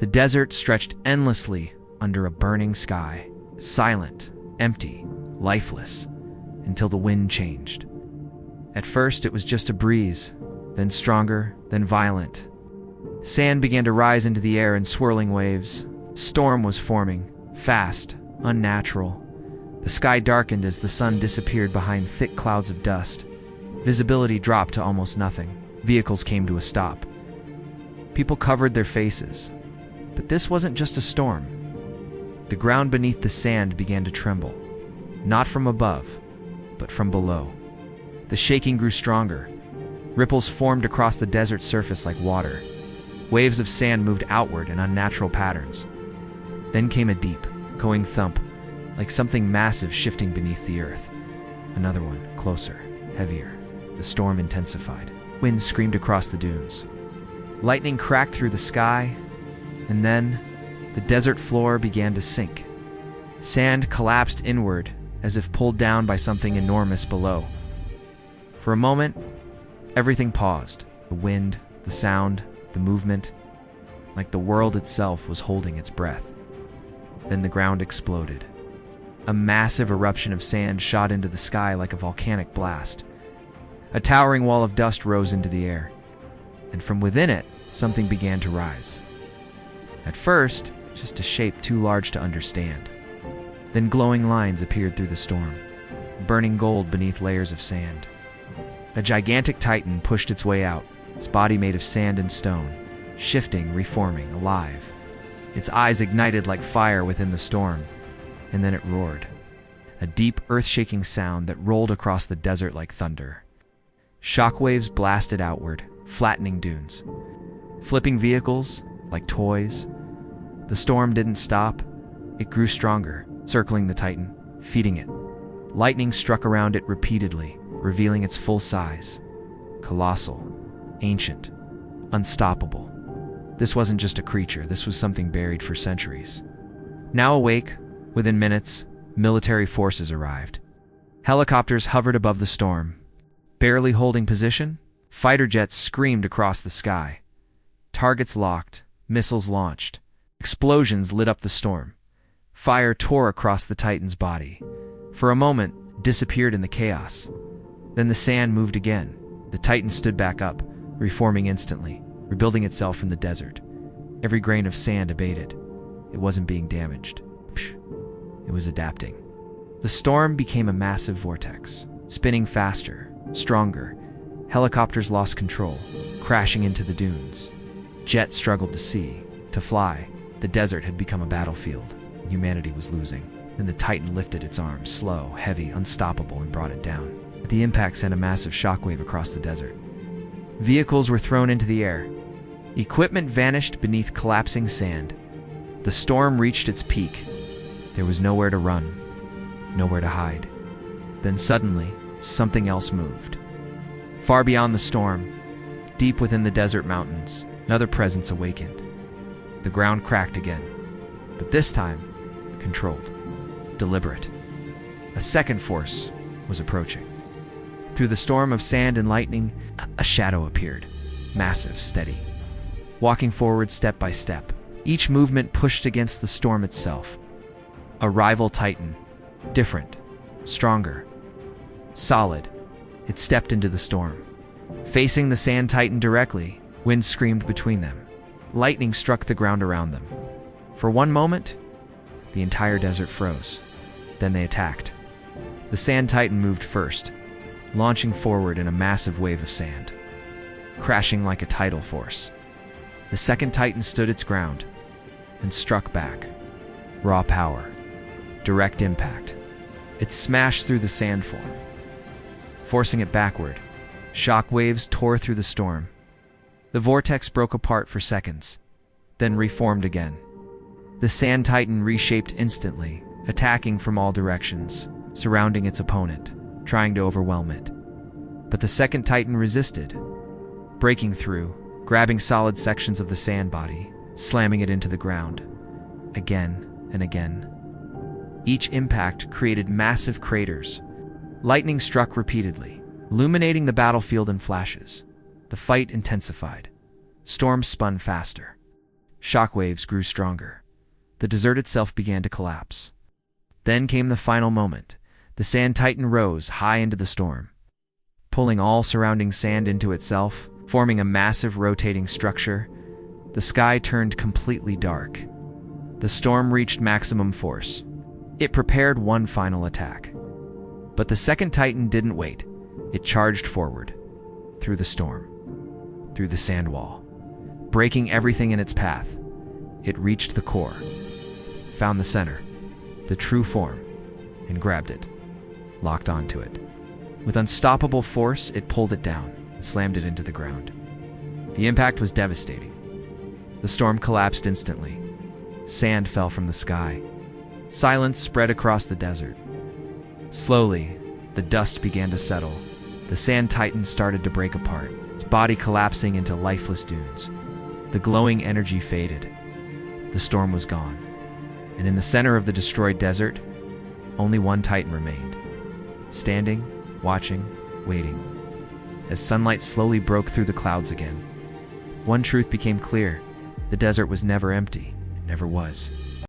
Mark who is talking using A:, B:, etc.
A: The desert stretched endlessly under a burning sky, silent, empty, lifeless, until the wind changed. At first, it was just a breeze, then stronger, then violent. Sand began to rise into the air in swirling waves. Storm was forming, fast, unnatural. The sky darkened as the sun disappeared behind thick clouds of dust. Visibility dropped to almost nothing. Vehicles came to a stop. People covered their faces. But this wasn't just a storm. The ground beneath the sand began to tremble, not from above, but from below. The shaking grew stronger. Ripples formed across the desert surface like water. Waves of sand moved outward in unnatural patterns. Then came a deep, echoing thump, like something massive shifting beneath the earth. Another one, closer, heavier. The storm intensified. Wind screamed across the dunes. Lightning cracked through the sky, and then the desert floor began to sink. Sand collapsed inward, as if pulled down by something enormous below. For a moment, everything paused. The wind, the sound, the movement, like the world itself was holding its breath. Then the ground exploded. A massive eruption of sand shot into the sky like a volcanic blast. A towering wall of dust rose into the air, and from within it, something began to rise. At first, just a shape too large to understand. Then glowing lines appeared through the storm, burning gold beneath layers of sand. A gigantic titan pushed its way out, its body made of sand and stone, shifting, reforming, alive. Its eyes ignited like fire within the storm, and then it roared. A deep, earth-shaking sound that rolled across the desert like thunder. Shockwaves blasted outward, flattening dunes, flipping vehicles like toys. The storm didn't stop. It grew stronger, circling the titan, feeding it. Lightning struck around it repeatedly, revealing its full size. Colossal, ancient, unstoppable. This wasn't just a creature, this was something buried for centuries. Now awake, within minutes, military forces arrived. Helicopters hovered above the storm. Barely holding position, fighter jets screamed across the sky. Targets locked, missiles launched. Explosions lit up the storm. Fire tore across the Titan's body. For a moment, disappeared in the chaos. Then the sand moved again. The Titan stood back up, reforming instantly, rebuilding itself from the desert. Every grain of sand abated. It wasn't being damaged. It was adapting. The storm became a massive vortex, spinning faster, stronger. Helicopters lost control, crashing into the dunes. Jets struggled to fly. The desert had become a battlefield. Humanity was losing. Then the Titan lifted its arms, slow, heavy, unstoppable, and brought it down. The impact sent a massive shockwave across the desert. Vehicles were thrown into the air. Equipment vanished beneath collapsing sand. The storm reached its peak. There was nowhere to run, nowhere to hide. Then suddenly, something else moved. Far beyond the storm, deep within the desert mountains, another presence awakened. The ground cracked again, but this time, controlled, deliberate. A second force was approaching. Through the storm of sand and lightning, a shadow appeared, massive, steady, walking forward step by step. Each movement pushed against the storm itself. A rival Titan, different, stronger, solid. It stepped into the storm. Facing the sand Titan directly, wind screamed between them. Lightning struck the ground around them. For one moment, the entire desert froze. Then they attacked. The sand Titan moved first, launching forward in a massive wave of sand, crashing like a tidal force. The second Titan stood its ground and struck back. Raw power, direct impact. It smashed through the sand form, forcing it backward. Shock waves tore through the storm. The vortex broke apart for seconds, then reformed again. The sand Titan reshaped instantly, attacking from all directions, surrounding its opponent, trying to overwhelm it. But the second Titan resisted, breaking through, grabbing solid sections of the sand body, slamming it into the ground, again and again. Each impact created massive craters. Lightning struck repeatedly, illuminating the battlefield in flashes. The fight intensified. Storms spun faster. Shockwaves grew stronger. The desert itself began to collapse. Then came the final moment. The sand titan rose high into the storm, pulling all surrounding sand into itself, forming a massive rotating structure. The sky turned completely dark. The storm reached maximum force. It prepared one final attack. But the second titan didn't wait. It charged forward, through the storm, through the sand wall, breaking everything in its path. It reached the core, found the center, the true form, and grabbed it, locked onto it. With unstoppable force, it pulled it down and slammed it into the ground. The impact was devastating. The storm collapsed instantly. Sand fell from the sky. Silence spread across the desert. Slowly, the dust began to settle. The sand titan started to break apart, its body collapsing into lifeless dunes. The glowing energy faded. The storm was gone. And in the center of the destroyed desert, only one titan remained, standing, watching, waiting. As sunlight slowly broke through the clouds again, one truth became clear: the desert was never empty. It never was.